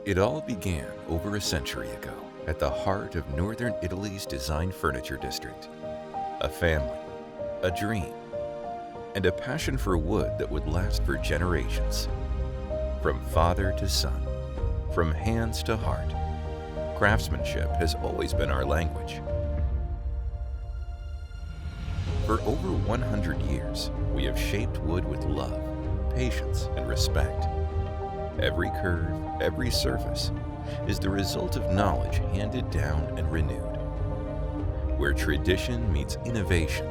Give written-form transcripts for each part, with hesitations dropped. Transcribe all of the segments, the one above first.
It all began over a century ago at the heart of northern Italy's design furniture district. A family, a dream, and a passion for wood that would last for generations. From father to son, from hands to heart, craftsmanship has always been our language. For over 100 years, we have shaped wood with love, patience, and respect. Every curve, every surface is the result of knowledge handed down and renewed. Where tradition meets innovation,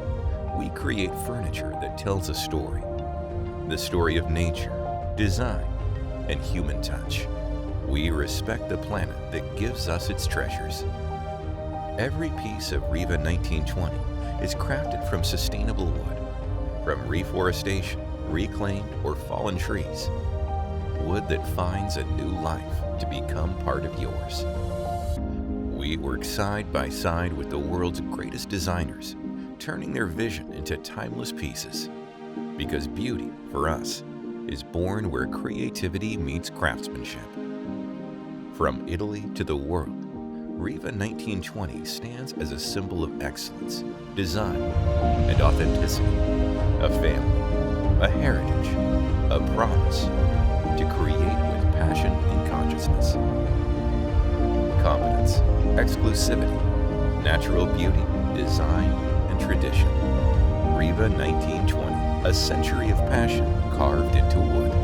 we create furniture that tells a story. The story of nature, design, and human touch. We respect the planet that gives us its treasures. Every piece of Riva1920 is crafted from sustainable wood, from reforestation, reclaimed, or fallen trees. Wood that finds a new life to become part of yours. We work side by side with the world's greatest designers, turning their vision into timeless pieces. Because beauty, for us, is born where creativity meets craftsmanship. From Italy to the world, Riva1920 stands as a symbol of excellence, design, and authenticity. A family, a heritage, a promise to create with passion and consciousness. Competence, exclusivity, natural beauty, design, and tradition. Riva1920, a century of passion carved into wood.